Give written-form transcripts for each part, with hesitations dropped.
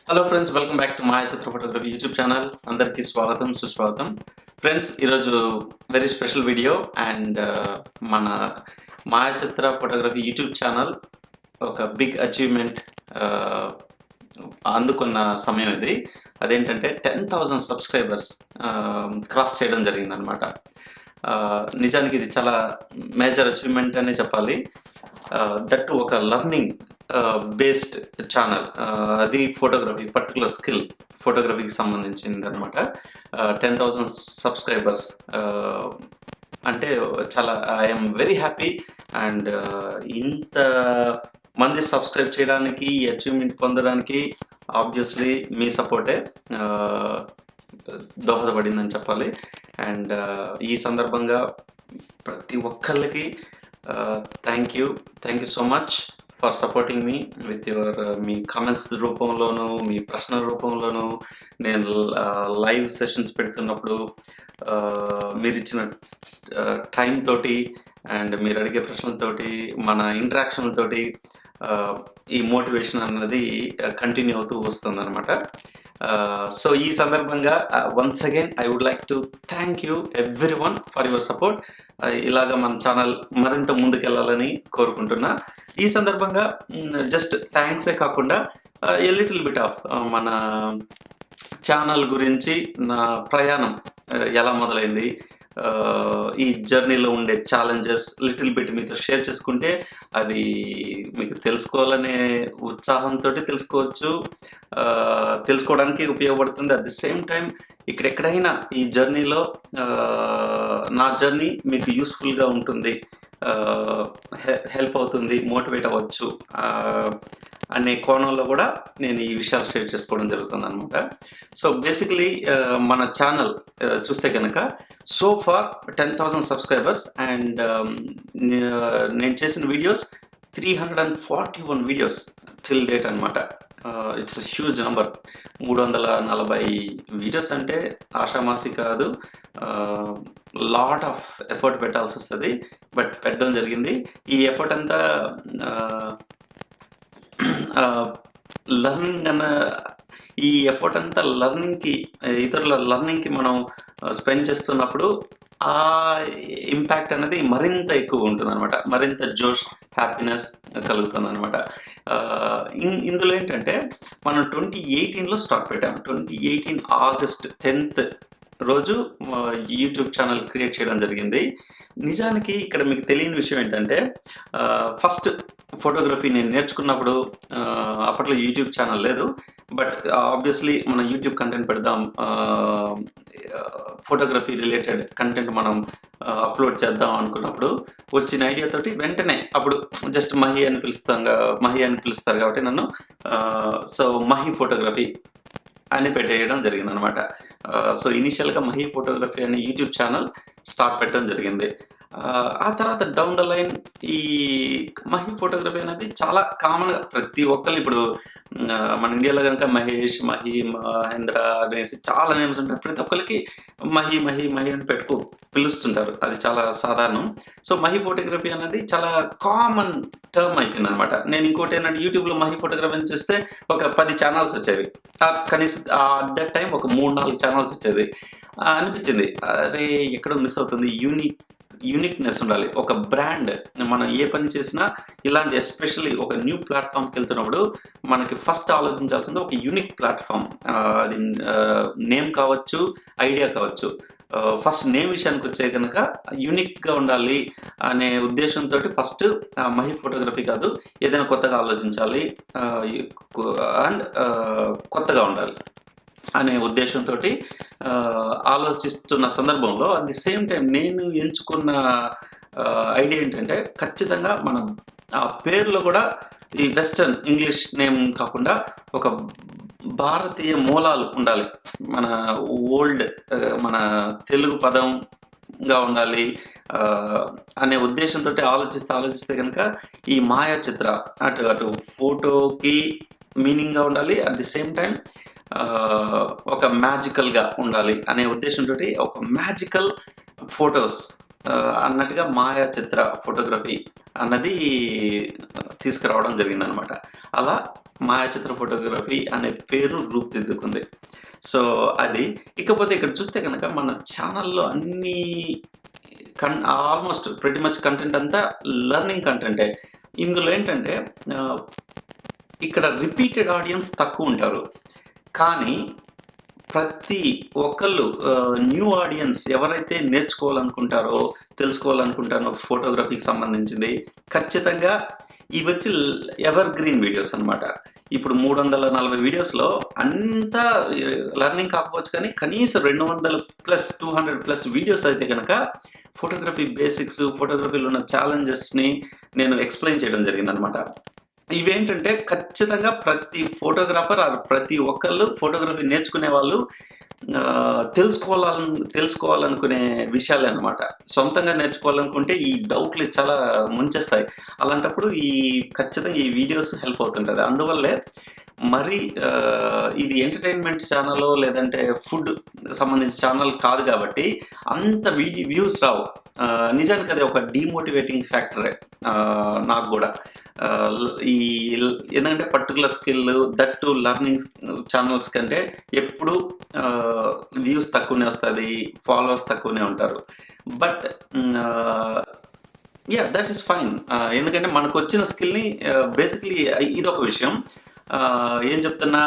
Hello friends, welcome back to Maya Chitra photography YouTube channel. అందరికీ స్వాగతం సుస్వాగతం. Friends, ఈరోజు వెరీ స్పెషల్ వీడియో అండ్ మన మాయా చిత్ర ఫోటోగ్రఫీ యూట్యూబ్ ఛానల్ ఒక బిగ్ అచీవ్మెంట్ అందుకున్న సమయం ఇది. అదేంటంటే 10,000 సబ్స్క్రైబర్స్ క్రాస్ చేయడం జరిగిందనమాట. నిజానికి ఇది చాలా మేజర్ అచీవ్మెంట్ అనే చెప్పాలి. దట్ ఒక లర్నింగ్ బేస్డ్ ఛానల్. అది ఫోటోగ్రఫీ పర్టికులర్ స్కిల్ ఫోటోగ్రఫీకి సంబంధించింది అనమాట. 10,000 సబ్స్క్రైబర్స్ అంటే చాలా ఐఎమ్ వెరీ హ్యాపీ. అండ్ ఇంత మంది సబ్స్క్రైబ్ చేయడానికి, ఈ అచీవ్మెంట్ పొందడానికి ఆబ్వియస్లీ మీ సపోర్టే దోహదపడిందని చెప్పాలి. అండ్ ఈ సందర్భంగా ప్రతి ఒక్కళ్ళకి thank you so much for supporting me with your మీ కామెంట్స్ రూపంలోనూ, మీ ప్రశ్నల రూపంలోనూ, నేను లైవ్ సెషన్స్ పెడుతున్నప్పుడు మీరు ఇచ్చిన టైం తోటి అండ్ మీరు అడిగే ప్రశ్నలతోటి, మన ఇంటరాక్షన్లతోటి ఈ మోటివేషన్ అన్నది కంటిన్యూ అవుతూ వస్తుంది అనమాట. సో ఈ సందర్భంగా once again I would like to thank you everyone for your support. ఇలాగ మన ఛానల్ మరింత ముందుకెళ్ళాలని కోరుకుంటున్నా. ఈ సందర్భంగా జస్ట్ థ్యాంక్సే కాకుండా ఎ లిటిల్ బిట్ ఆఫ్ మన ఛానల్ గురించి, నా ప్రయాణం ఎలా మొదలైంది, ఈ జర్నీలో ఉండే ఛాలెంజెస్ లిటిల్ బిట్ మీతో షేర్ చేసుకుంటే అది మీకు తెలుసుకోవాలనే ఉత్సాహంతో తెలుసుకోవచ్చు, తెలుసుకోవడానికి ఉపయోగపడుతుంది. అట్ ది సేమ్ టైం ఎక్కడైనా ఈ జర్నీలో నా జర్నీ మీకు యూస్ఫుల్గా ఉంటుంది, హెల్ప్ అవుతుంది, మోటివేట్ అవ్వచ్చు అనే కోణంలో కూడా నేను ఈ విషయాలు షేర్ చేసుకోవడం జరుగుతుంది అనమాట. సో బేసికలీ మన ఛానల్ చూస్తే కనుక సో ఫార్ 10,000 సబ్స్క్రైబర్స్ అండ్ నేను చేసిన వీడియోస్ 341 వీడియోస్ టిల్ డేట్ అనమాట. It's huge number. 340 వీడియోస్ అంటే ఆషామాసి కాదు. లాట్ ఆఫ్ ఎఫర్ట్ పెట్టాల్సి వస్తుంది, బట్ పెట్టడం జరిగింది. ఈ ఎఫర్ట్ అంతా లర్నింగ్ ఈ ఎఫర్ట్ అంతా లర్నింగ్కి, ఇతరుల లర్నింగ్కి మనం స్పెండ్ చేస్తున్నప్పుడు ఆ ఇంపాక్ట్ అనేది మరింత ఎక్కువ ఉంటుంది అనమాట. మరింత జోష్, హ్యాపీనెస్ కలుగుతుంది అనమాట. ఇందులో ఏంటంటే మనం 2018లో స్టార్ట్ పెట్టాం. 2018 ఆగస్ట్ 10th రోజు యూట్యూబ్ ఛానల్ క్రియేట్ చేయడం జరిగింది. నిజానికి ఇక్కడ మీకు తెలియని విషయం ఏంటంటే, ఫస్ట్ ఫోటోగ్రఫీ నేను నేర్చుకున్నప్పుడు అప్పట్లో యూట్యూబ్ ఛానల్ లేదు. బట్ ఆబ్వియస్లీ మనం యూట్యూబ్ కంటెంట్ పెడదాం, ఫోటోగ్రఫీ రిలేటెడ్ కంటెంట్ మనం అప్లోడ్ చేద్దాం అనుకున్నప్పుడు వచ్చిన ఐడియాతోటి వెంటనే అప్పుడు జస్ట్ మహి అని పిలుస్తారు కాబట్టి నన్ను సో మహి ఫోటోగ్రఫీ అని పెట్టేయడం జరిగింది అనమాట. సో ఇనీషియల్గా మహి ఫోటోగ్రఫీ అనే యూట్యూబ్ ఛానల్ స్టార్ట్ పెట్టడం జరిగింది. ఆ తర్వాత డౌన్ ద లైన్ ఈ మహి ఫోటోగ్రఫీ అనేది చాలా కామన్గా ప్రతి ఒక్కరు ఇప్పుడు మన ఇండియాలో కనుక మహేష్, మహి, మహేంద్ర అనేసి చాలా నేమ్స్ ఉంటారు. ప్రతి ఒక్కరికి మహి మహి మహి అని పిలుస్తుంటారు. అది చాలా సాధారణం. సో మహి ఫోటోగ్రఫీ అనేది చాలా కామన్ టర్మ్ అయిపోయింది అనమాట. నేను ఇంకోటి ఏంటంటే యూట్యూబ్లో మహి ఫోటోగ్రఫీ అని చూస్తే ఒక 10 ఛానల్స్ వచ్చేవి. కనీసం అట్ దట్ టైం ఒక 3-4 ఛానల్స్ వచ్చేది. అనిపించింది, అరే ఎక్కడో మిస్ అవుతుంది, యూనిక్నెస్ ఉండాలి. ఒక బ్రాండ్, మనం ఏ పని చేసినా ఇలాంటి ఎస్పెషల్లీ ఒక న్యూ ప్లాట్ఫామ్కి వెళ్తున్నప్పుడు మనకి ఫస్ట్ ఆలోచించాల్సింది ఒక యూనిక్ ప్లాట్ఫామ్. అది నేమ్ కావచ్చు, ఐడియా కావచ్చు. ఫస్ట్ నేమ్ విషయానికి వచ్చే కనుక యూనిక్గా ఉండాలి అనే ఉద్దేశంతో ఫస్ట్ మహి ఫోటోగ్రఫీ కాదు, ఏదైనా కొత్తగా ఆలోచించాలి అండ్ కొత్తగా ఉండాలి అనే ఉద్దేశంతో ఆలోచిస్తున్న సందర్భంలో అట్ ది సేమ్ టైం నేను ఎంచుకున్న ఐడియా ఏంటంటే ఖచ్చితంగా మనం ఆ పేరులో కూడా ఈ వెస్టర్న్ ఇంగ్లీష్ నేమ్ కాకుండా ఒక భారతీయ మూలాలు ఉండాలి, మన ఓల్డ్ మన తెలుగు పదంగా ఉండాలి అనే ఉద్దేశంతో ఆలోచిస్తే కనుక ఈ మాయా చిత్ర అటు ఫోటోకి మీనింగ్గా ఉండాలి, అట్ ది సేమ్ టైం ఒక మ్యాజికల్గా ఉండాలి అనే ఉద్దేశంతో ఒక మ్యాజికల్ ఫొటోస్ అన్నట్టుగా మాయా చిత్ర ఫోటోగ్రఫీ అన్నది తీసుకురావడం జరిగిందనమాట. అలా మాయా చిత్ర ఫోటోగ్రఫీ అనే పేరు రూపుదిద్దుకుంది. సో అది. ఇకపోతే ఇక్కడ చూస్తే కనుక మన ఛానల్‌లో అన్నీ ఆల్మోస్ట్ ప్రెటీ మచ్ కంటెంట్ అంతా లెర్నింగ్ కంటెంటే. ఇందులో ఏంటంటే ఇక్కడ రిపీటెడ్ ఆడియన్స్ తక్కువుంటారు. కానీ ప్రతి ఒక్కళ్ళు న్యూ ఆడియన్స్ ఎవరైతే నేర్చుకోవాలనుకుంటారో, తెలుసుకోవాలనుకుంటారో ఫోటోగ్రఫీకి సంబంధించింది, ఖచ్చితంగా ఇవొచ్చి ఎవర్ గ్రీన్ వీడియోస్ అనమాట. ఇప్పుడు 340 వీడియోస్‌లో అంతా లెర్నింగ్ కాకపోవచ్చు కానీ కనీసం 200+ 200+ వీడియోస్ అయితే గనక ఫోటోగ్రఫీ బేసిక్స్, ఫోటోగ్రఫీలో ఉన్న ఛాలెంజెస్‌ని నేను ఎక్స్‌ప్లెయిన్ చేయడం జరిగిందనమాట. ఇవేంటంటే ఖచ్చితంగా ప్రతి ఫోటోగ్రాఫర్ ఆర్ ప్రతి ఒక్కళ్ళు ఫోటోగ్రఫీ నేర్చుకునే వాళ్ళు తెలుసుకోవాలనుకునే విషయాలే అనమాట. సొంతంగా నేర్చుకోవాలనుకుంటే ఈ డౌట్లు చాలా ముంచేస్తాయి. అలాంటప్పుడు ఖచ్చితంగా ఈ వీడియోస్ హెల్ప్ అవుతుంటది. అందువల్లే మరి ఇది ఎంటర్‌టైన్‌మెంట్ ఛానలో లేదంటే ఫుడ్ సంబంధించిన ఛానల్ కాదు కాబట్టి అంత వ్యూస్ రావు. నిజానికి అది ఒక డీమోటివేటింగ్ ఫ్యాక్టరే నాకు గూడా. ఈ ఎందుకంటే particular skill that to learning channels కంటే ఎప్పుడు వ్యూస్ తక్కువనే వస్తది. ఫాలోవర్స్ తక్కువనే ఉంటారు. But yeah! That is fine. ఎందుకంటే మనకొచ్చిన స్కిల్‌ని బేసికలీ ఇదొక విషయం. ఏం చెప్తున్నా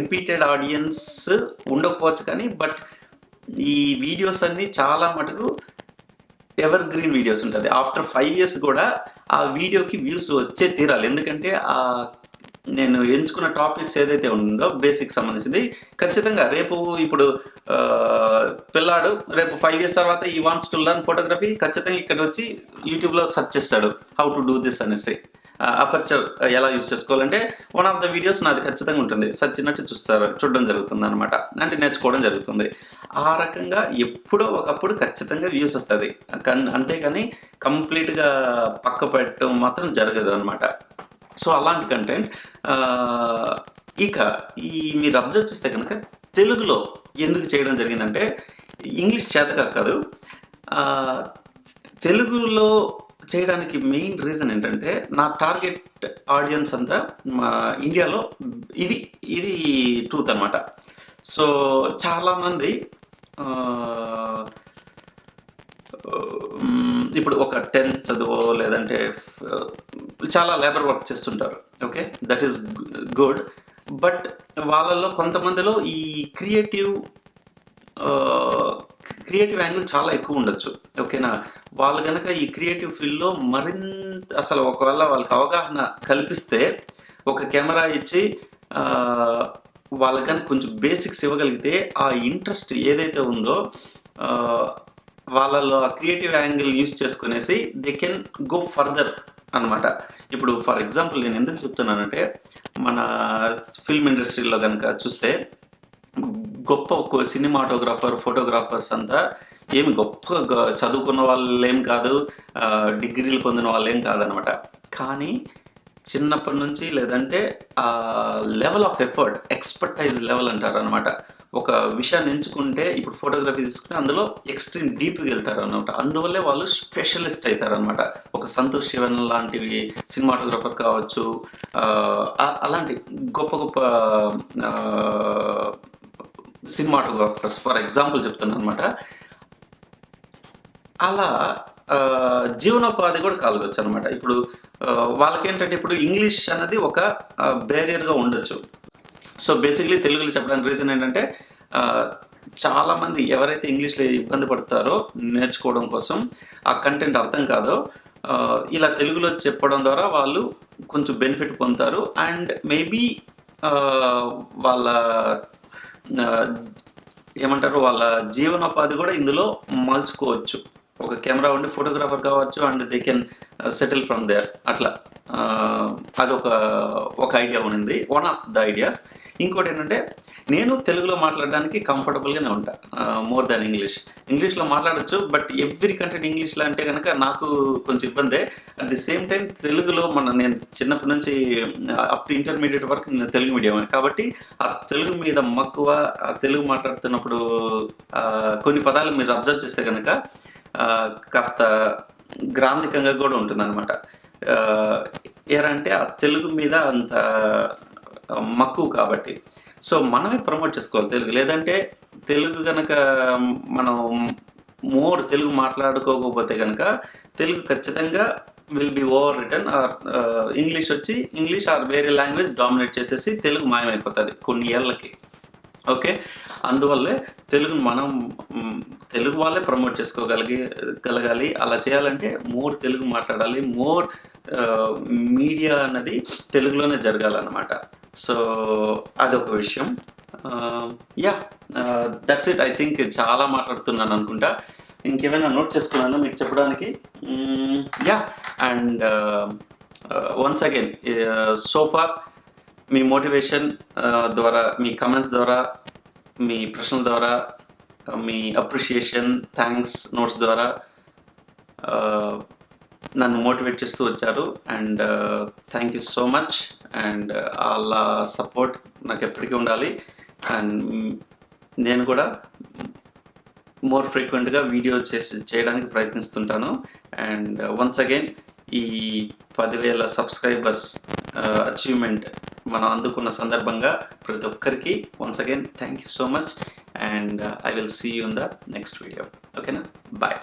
రిపీటెడ్ ఆడియన్స్ ఉండకపోవచ్చు కానీ బట్ ఈ వీడియోస్ అన్నీ చాలా మటుకు ఎవర్ గ్రీన్ వీడియోస్ ఉంటది. ఆఫ్టర్ 5 ఇయర్స్ గూడా ఆ వీడియోకి వ్యూస్ వచ్చే తీరాలి. ఎందుకంటే నేను ఎంచుకున్న టాపిక్స్ ఏదైతే ఉందో బేసిక్ సంబంధించింది ఖచ్చితంగా రేపు ఇప్పుడు పిల్లాడు రేపు 5 ఇయర్స్ తర్వాత ఈ వాంట్స్ టు లెర్న్ ఫోటోగ్రఫీ ఖచ్చితంగా ఇక్కడొచ్చి యూట్యూబ్‌లో సెర్చ్ చేస్తాడు. హౌ టు డూ దిస్ అనేసి. అపర్చర్ ఎలా యూజ్ చేసుకోవాలంటే వన్ ఆఫ్ ద వీడియోస్ నాది ఖచ్చితంగా ఉంటుంది. సచ్చినట్టు చూడడం జరుగుతుందనమాట. అంటే నేర్చుకోవడం జరుగుతుంది. ఆ రకంగా ఎప్పుడో ఒకప్పుడు ఖచ్చితంగా వ్యూస్ వస్తది. అంతేగాని కంప్లీట్‌గా పక్క పెట్టడం మాత్రం జరగదు అనమాట. సో అలాంటి కంటెంట్ ఇక మీరు అబ్జర్వ్ చేస్తే కనుక తెలుగులో ఎందుకు చేయడం జరిగిందంటే ఇంగ్లీష్ చేతకాక కాదు. తెలుగులో చేయడానికి మెయిన్ రీజన్ ఏంటంటే నా టార్గెట్ ఆడియన్స్ అంతా ఇండియాలో ఇది ట్రూత్ అనమాట. సో చాలామంది ఇప్పుడు ఒక 10th చదువో లేదంటే చాలా లేబర్ వర్క్ చేస్తుంటారు. Okay, that is good. But వాళ్ళలో కొంతమందిలో ఈ క్రియేటివ్ యాంగిల్ చాలా ఎక్కువ ఉండొచ్చు. ఓకేనా, వాళ్ళు కనుక ఈ క్రియేటివ్ ఫీల్డ్లో మరింత అసలు ఒకవేళ వాళ్ళకి అవగాహన కల్పిస్తే ఒక కెమెరా ఇచ్చి వాళ్ళకి కనుక కొంచెం బేసిక్స్ ఇవ్వగలిగితే ఆ ఇంట్రెస్ట్ ఏదైతే ఉందో వాళ్ళలో ఆ క్రియేటివ్ యాంగిల్ యూస్ చేసుకునేసి దే కెన్ గో ఫర్దర్ అనమాట. ఇప్పుడు ఫర్ ఎగ్జాంపుల్ నేను ఎందుకు చెప్తున్నానంటే మన ఫిల్మ్ ఇండస్ట్రీలో కనుక చూస్తే గొప్ప సినిమాటోగ్రాఫర్, ఫోటోగ్రాఫర్స్ అంతా ఏమి గొప్ప చదువుకున్న వాళ్ళేం కాదు, డిగ్రీలు పొందిన వాళ్ళేం కాదనమాట. కానీ చిన్నప్పటి నుంచి లేదంటే level of effort, expertise level అంటారు అనమాట. ఒక విషయాన్ని ఎంచుకుంటే ఇప్పుడు ఫోటోగ్రఫీ తీసుకుంటే అందులో ఎక్స్ట్రీమ్ డీప్గా వెళ్తారు అనమాట. అందువల్లే వాళ్ళు స్పెషలిస్ట్ అవుతారు అనమాట. ఒక సంతోష్ శివన్ లాంటివి సినిమాటోగ్రాఫర్ కావచ్చు, అలాంటి గొప్ప సినిమాటోగ్రాఫర్స్ ఫర్ ఎగ్జాంపుల్ చెప్తాను అనమాట. అలా జీవనోపాధి కూడా కలగొచ్చు అనమాట. ఇప్పుడు వాళ్ళకేంటంటే ఇప్పుడు ఇంగ్లీష్ అన్నది ఒక బ్యారియర్గా ఉండొచ్చు. సో బేసిక్లీ తెలుగులో చెప్పడానికి రీజన్ ఏంటంటే చాలామంది ఎవరైతే ఇంగ్లీష్లో ఇబ్బంది పడతారో నేర్చుకోవడం కోసం, ఆ కంటెంట్ అర్థం కాదో ఇలా తెలుగులో చెప్పడం ద్వారా వాళ్ళు కొంచెం బెనిఫిట్ పొందుతారు. అండ్ మేబీ వాళ్ళ ఏమంటారు వాళ్ళ జీవనోపాధి కూడా ఇందులో మలుచుకోవచ్చు. ఒక కెమెరా ఉండి ఫోటోగ్రాఫర్ కావచ్చు and they can settle from there. అట్లా అదొక ఐడియా ఉంది, వన్ ఆఫ్ ద ఐడియాస్. ఇంకోటి ఏంటంటే నేను తెలుగులో మాట్లాడడానికి కంఫర్టబుల్గానే ఉంటా మోర్ దాన్ ఇంగ్లీష్లో మాట్లాడచ్చు. బట్ ఎవ్రీ కంటెంట్ ఇంగ్లీష్లో అంటే కనుక నాకు కొంచెం ఇబ్బందే. అట్ ది సేమ్ టైం తెలుగులో నేను చిన్నప్పటి నుంచి అప్ టు ఇంటర్మీడియట్ వరకు నేను తెలుగు మీడియమే కాబట్టి ఆ తెలుగు మీద మక్కువ, ఆ తెలుగు మాట్లాడుతున్నప్పుడు కొన్ని పదాలు మీరు అబ్జర్వ్ చేస్తే కనుక కాస్త గ్రాంధికంగా కూడా ఉంటుందన్నమాట. ఏరంటే ఆ తెలుగు మీద అంత మక్కువ కాబట్టి. సో మనమే ప్రమోట్ చేసుకోవాలి తెలుగు. లేదంటే తెలుగు గనక మనం మోర్ తెలుగు మాట్లాడుకోకపోతే కనుక తెలుగు ఖచ్చితంగా will be over return or English or వేరే లాంగ్వేజ్ డామినేట్ చేసేసి తెలుగు మాయమైపోతుంది కొన్ని ఏళ్ళకి. ఓకే, అందువల్లే తెలుగును మనం తెలుగు వాళ్ళే ప్రమోట్ చేసుకోగలగాలి. అలా చేయాలంటే మోర్ తెలుగు మాట్లాడాలి, మోర్ మీడియా అన్నది తెలుగులోనే జరగాలన్నమాట. సో అదొక విషయం. Yeah, that's it. I think చాలా మాట్లాడుతున్నాను అనుకుంటా. ఇంకేమైనా నోట్ చేసుకున్నాను మీకు చెప్పడానికి? Yeah, and once again sofa me motivation ద్వారా, మీ కమెంట్స్ ద్వారా, మీ ప్రశ్నల ద్వారా, మీ అప్రిషియేషన్, థ్యాంక్స్ నోట్స్ ద్వారా నన్ను మోటివేట్ చేస్తూ వచ్చారు. And thank you so much. And అలా సపోర్ట్ నాకు ఎప్పటికీ ఉండాలి. అండ్ నేను కూడా మోర్ ఫ్రీక్వెంట్గా వీడియో చేయడానికి ప్రయత్నిస్తుంటాను. అండ్ వన్స్ అగైన్ ఈ 10,000 సబ్స్క్రైబర్స్ అచీవ్మెంట్ మనం అందుకున్న సందర్భంగా ప్రతి ఒక్కరికి once again thank you so much. And I will see you in the next video. ఓకేనా? బాయ్.